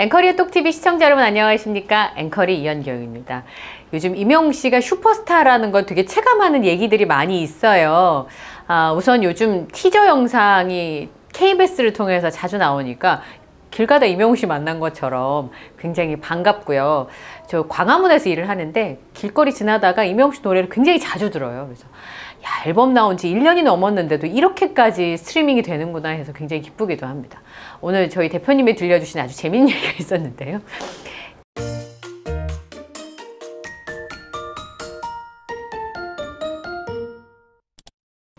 앵커리의 똑TV 시청자 여러분 안녕하십니까? 앵커리 이현경입니다. 요즘 임영웅 씨가 슈퍼스타라는 걸 되게 체감하는 얘기들이 많이 있어요. 우선 요즘 티저 영상이 KBS를 통해서 자주 나오니까 길 가다 임영웅 씨 만난 것처럼 굉장히 반갑고요. 저 광화문에서 일을 하는데 길거리 지나다가 임영웅 씨 노래를 굉장히 자주 들어요. 그래서 야, 앨범 나온 지 1년이 넘었는데도 이렇게까지 스트리밍이 되는구나 해서 굉장히 기쁘기도 합니다. 오늘 저희 대표님이 들려주신 아주 재밌는 얘기가 있었는데요.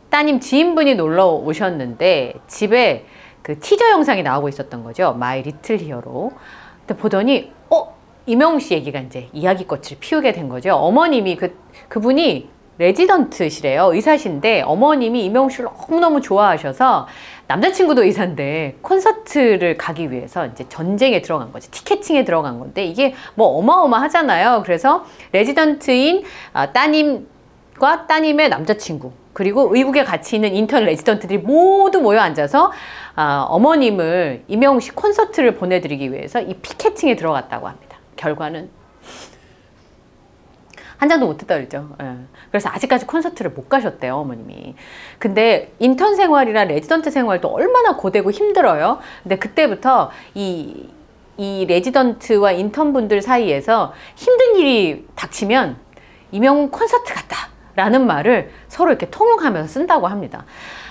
따님 지인분이 놀러 오셨는데 집에 그 티저 영상이 나오고 있었던 거죠. 마이 리틀 히어로. 근데 보더니 임영웅 씨 얘기가 이제 이야기꽃을 피우게 된 거죠. 어머님이 그분이 레지던트시래요. 의사신데 어머님이 임영웅 씨를 너무너무 좋아하셔서 남자친구도 의사인데 콘서트를 가기 위해서 이제 전쟁에 들어간 거지. 티켓팅에 들어간 건데 이게 뭐 어마어마하잖아요. 그래서 레지던트인 따님과 따님의 남자친구 그리고 의국에 같이 있는 인턴 레지던트들이 모두 모여 앉아서 어머님을 임영웅 씨 콘서트를 보내드리기 위해서 이 피켓팅에 들어갔다고 합니다. 결과는 한 장도 못 했다 그랬죠. 예. 그래서 아직까지 콘서트를 못 가셨대요, 어머님이. 근데 인턴 생활이나 레지던트 생활도 얼마나 고되고 힘들어요. 근데 그때부터 이 레지던트와 인턴분들 사이에서 힘든 일이 닥치면 임영웅 콘서트 갔다 라는 말을 서로 이렇게 통용하면서 쓴다고 합니다.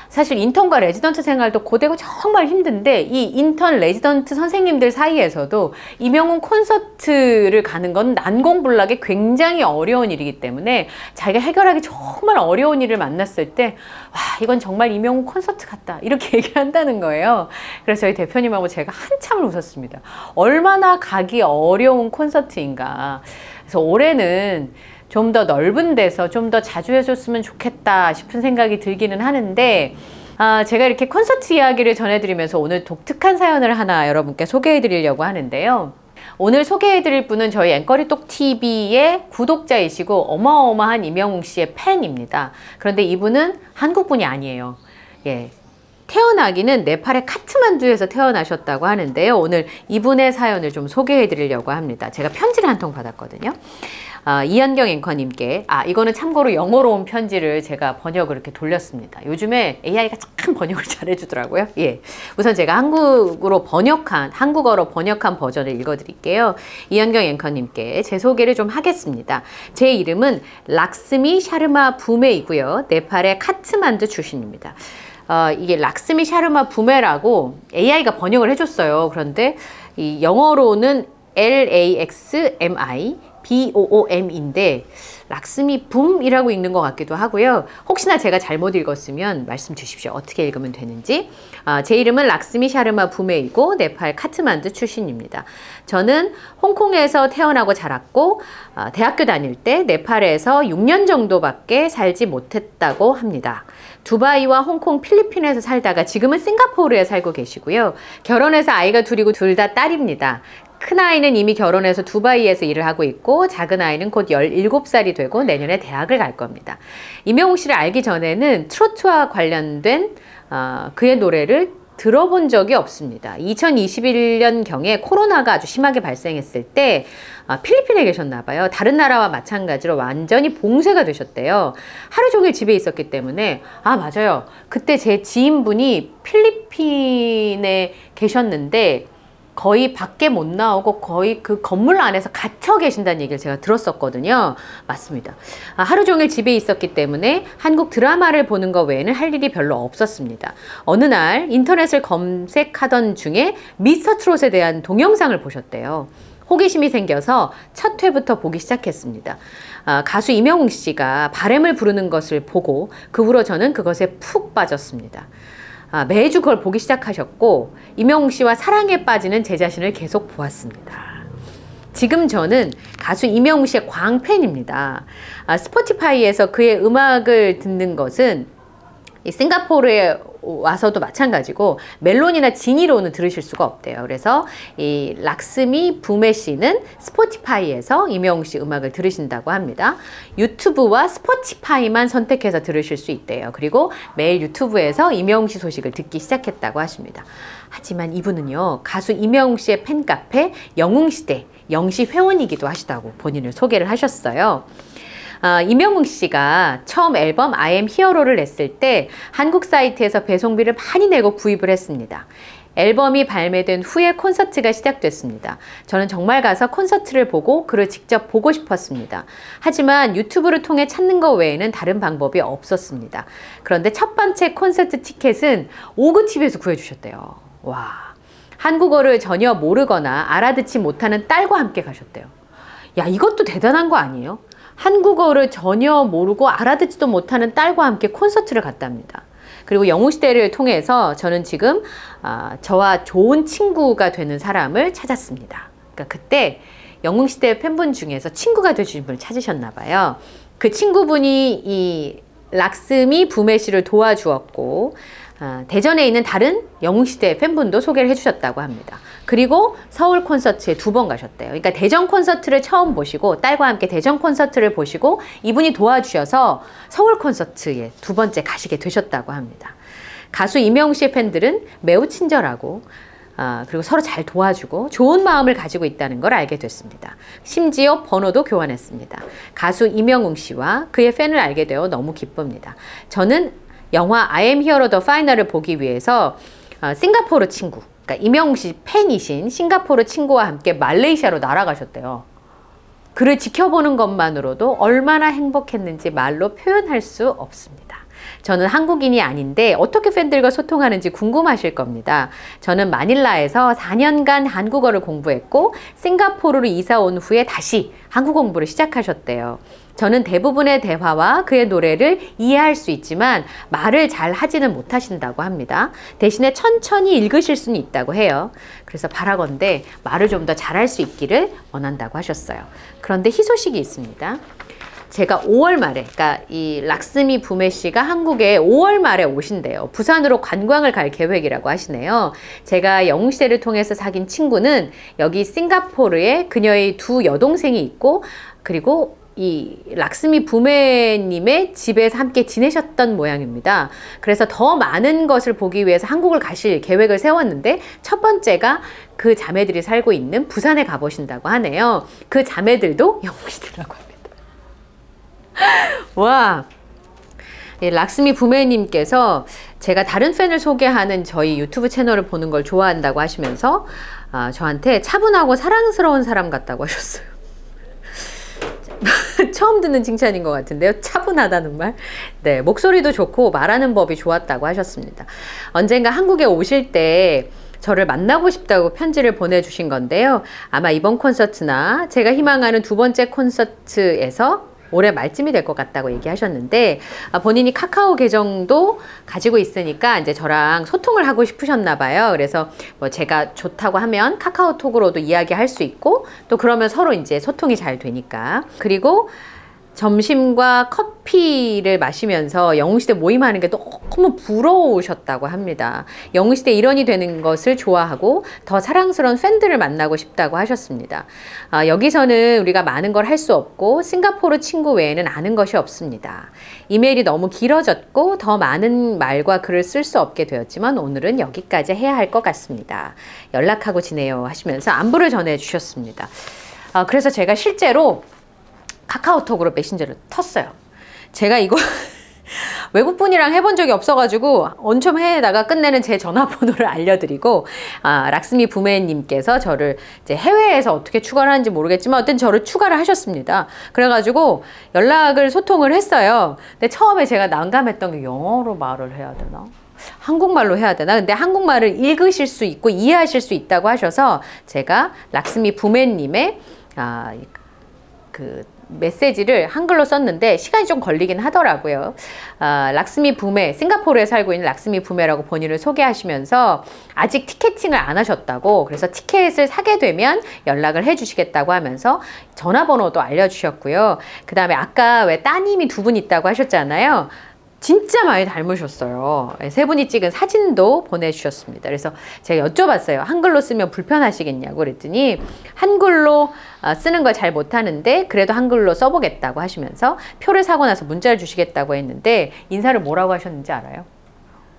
사실 인턴과 레지던트 생활도 고되고 정말 힘든데 이 인턴 레지던트 선생님들 사이에서도 임영웅 콘서트를 가는 건 난공불락이 굉장히 어려운 일이기 때문에 자기가 해결하기 정말 어려운 일을 만났을 때 와, 이건 정말 임영웅 콘서트 같다 이렇게 얘기한다는 거예요. 그래서 저희 대표님하고 제가 한참을 웃었습니다. 얼마나 가기 어려운 콘서트인가. 그래서 올해는 좀 더 넓은 데서 좀 더 자주 해줬으면 좋겠다 싶은 생각이 들기는 하는데 제가 이렇게 콘서트 이야기를 전해드리면서 오늘 독특한 사연을 하나 여러분께 소개해드리려고 하는데요. 오늘 소개해드릴 분은 저희 앵커리 똑TV의 구독자이시고 어마어마한 임영웅 씨의 팬입니다. 그런데 이분은 한국분이 아니에요. 예. 태어나기는 네팔의 카트만두에서 태어나셨다고 하는데요. 오늘 이분의 사연을 좀 소개해 드리려고 합니다. 제가 편지를 한 통 받았거든요. 이현경 앵커님께 이거는 참고로 영어로 온 편지를 제가 번역을 이렇게 돌렸습니다. 요즘에 AI가 참 번역을 잘 해주더라고요. 예. 우선 제가 한국어로 번역한 버전을 읽어드릴게요. 이현경 앵커님께 제 소개를 좀 하겠습니다. 제 이름은 락스미 샤르마 부메이고요. 네팔의 카트만두 출신입니다. 이게 락스미 샤르마 부메라고 AI가 번역을 해줬어요. 그런데 이 영어로는 LAXMI BOOM인데 락스미 붐이라고 읽는 것 같기도 하고요. 혹시나 제가 잘못 읽었으면 말씀 주십시오. 어떻게 읽으면 되는지. 제 이름은 락스미 샤르마 부메이고 네팔 카트만두 출신입니다. 저는 홍콩에서 태어나고 자랐고 대학교 다닐 때 네팔에서 6년 정도밖에 살지 못했다고 합니다. 두바이와 홍콩, 필리핀에서 살다가 지금은 싱가포르에 살고 계시고요. 결혼해서 아이가 둘이고 둘 다 딸입니다. 큰아이는 이미 결혼해서 두바이에서 일을 하고 있고 작은아이는 곧 17살이 되고 내년에 대학을 갈 겁니다. 임영웅 씨를 알기 전에는 트로트와 관련된 그의 노래를 들어본 적이 없습니다. 2021년경에 코로나가 아주 심하게 발생했을 때 필리핀에 계셨나 봐요. 다른 나라와 마찬가지로 완전히 봉쇄가 되셨대요. 하루 종일 집에 있었기 때문에 맞아요. 그때 제 지인분이 필리핀에 계셨는데 거의 밖에 못 나오고 거의 그 건물 안에서 갇혀 계신다는 얘기를 제가 들었었거든요. 맞습니다. 하루 종일 집에 있었기 때문에 한국 드라마를 보는 것 외에는 할 일이 별로 없었습니다. 어느 날 인터넷을 검색하던 중에 미스터트롯에 대한 동영상을 보셨대요. 호기심이 생겨서 첫 회부터 보기 시작했습니다. 가수 임영웅 씨가 바램을 부르는 것을 보고 그 후로 저는 그것에 푹 빠졌습니다. 매주 그걸 보기 시작하셨고 임영웅 씨와 사랑에 빠지는 제 자신을 계속 보았습니다. 지금 저는 가수 임영웅 씨의 광팬입니다. 스포티파이에서 그의 음악을 듣는 것은 싱가포르에 와서도 마찬가지고 멜론이나 지니로는 들으실 수가 없대요. 그래서 이 락스미 부메 씨는 스포티파이에서 임영웅 씨 음악을 들으신다고 합니다. 유튜브와 스포티파이만 선택해서 들으실 수 있대요. 그리고 매일 유튜브에서 임영웅 씨 소식을 듣기 시작했다고 하십니다. 하지만 이분은요, 가수 임영웅 씨의 팬카페 영웅시대 영시 회원이기도 하시다고 본인을 소개를 하셨어요. 임영웅 씨가 처음 앨범 I am hero를 냈을 때 한국 사이트에서 배송비를 많이 내고 구입을 했습니다. 앨범이 발매된 후에 콘서트가 시작됐습니다. 저는 정말 가서 콘서트를 보고 그를 직접 보고 싶었습니다. 하지만 유튜브를 통해 찾는 것 외에는 다른 방법이 없었습니다. 그런데 첫 번째 콘서트 티켓은 오그TV에서 구해주셨대요. 와, 한국어를 전혀 모르거나 알아듣지 못하는 딸과 함께 가셨대요. 야, 이것도 대단한 거 아니에요? 한국어를 전혀 모르고 알아듣지도 못하는 딸과 함께 콘서트를 갔답니다. 그리고 영웅시대를 통해서 저는 지금 저와 좋은 친구가 되는 사람을 찾았습니다. 그러니까 그때 영웅시대 팬분 중에서 친구가 되신 분을 찾으셨나 봐요. 그 친구분이 이 락스미 부메 씨를 도와주었고 대전에 있는 다른 영웅시대 팬분도 소개를 해주셨다고 합니다. 그리고 서울 콘서트에 2번 가셨대요. 그러니까 대전 콘서트를 처음 보시고 딸과 함께 대전 콘서트를 보시고 이분이 도와주셔서 서울 콘서트에 2번째 가시게 되셨다고 합니다. 가수 임영웅 씨의 팬들은 매우 친절하고 그리고 서로 잘 도와주고 좋은 마음을 가지고 있다는 걸 알게 됐습니다. 심지어 번호도 교환했습니다. 가수 임영웅 씨와 그의 팬을 알게 되어 너무 기쁩니다. 저는 영화 I am hero the final을 보기 위해서 싱가포르 친구, 그러니까 임영웅 씨 팬이신 싱가포르 친구와 함께 말레이시아로 날아가셨대요. 그를 지켜보는 것만으로도 얼마나 행복했는지 말로 표현할 수 없습니다. 저는 한국인이 아닌데 어떻게 팬들과 소통하는지 궁금하실 겁니다. 저는 마닐라에서 4년간 한국어를 공부했고 싱가포르로 이사 온 후에 다시 한국 공부를 시작하셨대요. 저는 대부분의 대화와 그의 노래를 이해할 수 있지만 말을 잘 하지는 못하신다고 합니다. 대신에 천천히 읽으실 수는 있다고 해요. 그래서 바라건대 말을 좀 더 잘할 수 있기를 원한다고 하셨어요. 그런데 희소식이 있습니다. 제가 5월 말에, 그러니까 이 락스미 부메 씨가 한국에 5월 말에 오신대요. 부산으로 관광을 갈 계획이라고 하시네요. 제가 영웅시대를 통해서 사귄 친구는 여기 싱가포르에 그녀의 2 여동생이 있고 그리고 이 락스미 부메님의 집에서 함께 지내셨던 모양입니다. 그래서 더 많은 것을 보기 위해서 한국을 가실 계획을 세웠는데 첫 번째가 그 자매들이 살고 있는 부산에 가보신다고 하네요. 그 자매들도 영웅시대라고 합니다. 와, 락스미 부메님께서 제가 다른 팬을 소개하는 저희 유튜브 채널을 보는 걸 좋아한다고 하시면서 저한테 차분하고 사랑스러운 사람 같다고 하셨어요. 처음 듣는 칭찬인 것 같은데요. 차분하다는 말. 네, 목소리도 좋고 말하는 법이 좋았다고 하셨습니다. 언젠가 한국에 오실 때 저를 만나고 싶다고 편지를 보내주신 건데요. 아마 이번 콘서트나 제가 희망하는 2번째 콘서트에서 올해 말쯤이 될 것 같다고 얘기하셨는데 본인이 카카오 계정도 가지고 있으니까 이제 저랑 소통을 하고 싶으셨나 봐요. 그래서 뭐 제가 좋다고 하면 카카오톡으로도 이야기할 수 있고 또 그러면 서로 이제 소통이 잘 되니까. 그리고 점심과 커피를 마시면서 영웅시대 모임하는 게 너무 부러우셨다고 합니다. 영웅시대 일원이 되는 것을 좋아하고 더 사랑스러운 팬들을 만나고 싶다고 하셨습니다. 여기서는 우리가 많은 걸 할 수 없고 싱가포르 친구 외에는 아는 것이 없습니다. 이메일이 너무 길어졌고 더 많은 말과 글을 쓸 수 없게 되었지만 오늘은 여기까지 해야 할 것 같습니다. 연락하고 지내요 하시면서 안부를 전해주셨습니다. 그래서 제가 실제로 카카오톡으로 메신저를 텄어요. 제가 이거 외국분이랑 해본 적이 없어가지고 온첨해에다가 끝내는 제 전화번호를 알려드리고 락스미 부메님께서 저를 이제 해외에서 어떻게 추가를 하는지 모르겠지만 어쨌든 저를 추가를 하셨습니다. 그래가지고 연락을 소통을 했어요. 근데 처음에 제가 난감했던 게 영어로 말을 해야 되나? 한국말로 해야 되나? 근데 한국말을 읽으실 수 있고 이해하실 수 있다고 하셔서 제가 락스미 부메님의 그 메시지를 한글로 썼는데 시간이 좀 걸리긴 하더라고요. 락스미 부메, 싱가포르에 살고 있는 락스미 부메라고 본인을 소개하시면서 아직 티켓팅을 안 하셨다고, 그래서 티켓을 사게 되면 연락을 해 주시겠다고 하면서 전화번호도 알려주셨고요. 그 다음에 아까 왜 따님이 2분 있다고 하셨잖아요. 진짜 많이 닮으셨어요. 세 분이 찍은 사진도 보내주셨습니다. 그래서 제가 여쭤봤어요. 한글로 쓰면 불편하시겠냐고 그랬더니 한글로 쓰는 걸 잘 못하는데 그래도 한글로 써보겠다고 하시면서 표를 사고 나서 문자를 주시겠다고 했는데 인사를 뭐라고 하셨는지 알아요?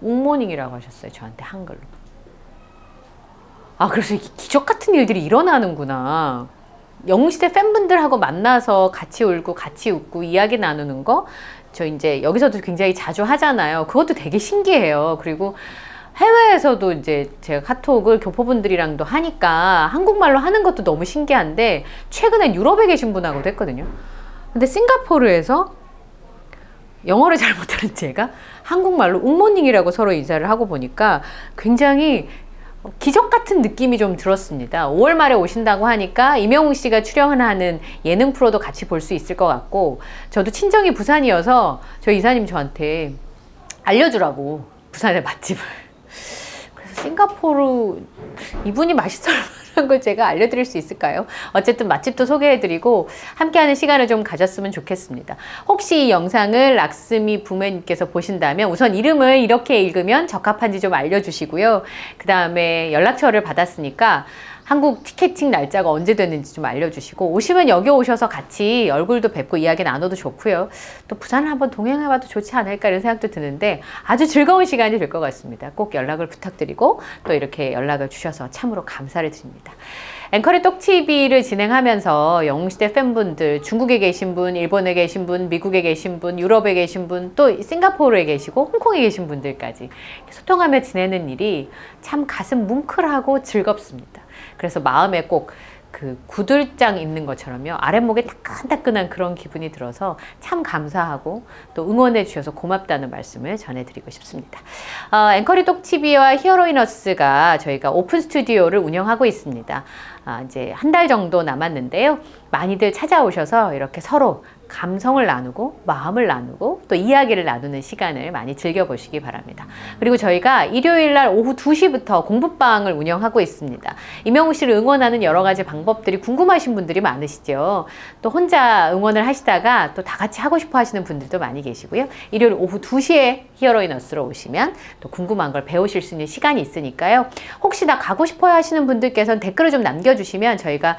굿모닝이라고 하셨어요. 저한테 한글로. 아, 그래서 이게 기적 같은 일들이 일어나는구나. 영웅시대 팬분들하고 만나서 같이 울고 같이 웃고 이야기 나누는 거 저 이제 여기서도 굉장히 자주 하잖아요. 그것도 되게 신기해요. 그리고 해외에서도 이제 제가 카톡을 교포분들이랑도 하니까 한국말로 하는 것도 너무 신기한데 최근에 유럽에 계신 분하고도 했거든요. 근데 싱가포르에서 영어를 잘 못하는 제가 한국말로 굿모닝이라고 서로 인사를 하고 보니까 굉장히 기적 같은 느낌이 좀 들었습니다. 5월 말에 오신다고 하니까 이명웅 씨가 출연하는 예능 프로도 같이 볼 수 있을 것 같고 저도 친정이 부산이어서 저희 이사님 저한테 알려주라고 부산의 맛집을. 그래서 싱가포르 이분이 맛있을 만한 걸 제가 알려드릴 수 있을까요? 어쨌든 맛집도 소개해드리고 함께하는 시간을 좀 가졌으면 좋겠습니다. 혹시 이 영상을 락스미 부모님께서 보신다면 우선 이름을 이렇게 읽으면 적합한지 좀 알려주시고요. 그 다음에 연락처를 받았으니까 한국 티켓팅 날짜가 언제 되는지 좀 알려주시고 오시면 여기 오셔서 같이 얼굴도 뵙고 이야기 나눠도 좋고요. 또 부산을 한번 동행해봐도 좋지 않을까 이런 생각도 드는데 아주 즐거운 시간이 될 것 같습니다. 꼭 연락을 부탁드리고 또 이렇게 연락을 주셔서 참으로 감사를 드립니다. 앵커리 똑TV를 진행하면서 영웅시대 팬분들 중국에 계신 분, 일본에 계신 분, 미국에 계신 분, 유럽에 계신 분, 또 싱가포르에 계시고 홍콩에 계신 분들까지 소통하며 지내는 일이 참 가슴 뭉클하고 즐겁습니다. 그래서 마음에 꼭 그 구들장 있는 것처럼요. 아랫목에 따끈따끈한 그런 기분이 들어서 참 감사하고 또 응원해 주셔서 고맙다는 말씀을 전해드리고 싶습니다. 앵커리 똑TV와 히어로이너스가 저희가 오픈 스튜디오를 운영하고 있습니다. 이제 한 달 정도 남았는데요. 많이들 찾아오셔서 이렇게 서로 감성을 나누고 마음을 나누고 또 이야기를 나누는 시간을 많이 즐겨보시기 바랍니다. 그리고 저희가 일요일날 오후 2시부터 공부방을 운영하고 있습니다. 이명웅 씨를 응원하는 여러 가지 방법들이 궁금하신 분들이 많으시죠. 또 혼자 응원을 하시다가 또 다 같이 하고 싶어 하시는 분들도 많이 계시고요. 일요일 오후 2시에 히어로이너스로 오시면 또 궁금한 걸 배우실 수 있는 시간이 있으니까요. 혹시 나 가고 싶어 하시는 분들께서는 댓글을 좀 남겨주시면 저희가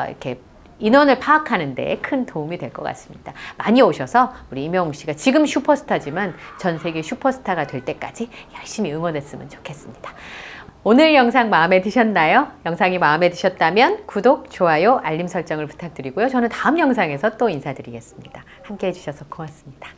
이렇게 인원을 파악하는 데 큰 도움이 될 것 같습니다. 많이 오셔서 우리 이명웅 씨가 지금 슈퍼스타지만 전 세계 슈퍼스타가 될 때까지 열심히 응원했으면 좋겠습니다. 오늘 영상 마음에 드셨나요? 영상이 마음에 드셨다면 구독, 좋아요, 알림 설정을 부탁드리고요. 저는 다음 영상에서 또 인사드리겠습니다. 함께 해주셔서 고맙습니다.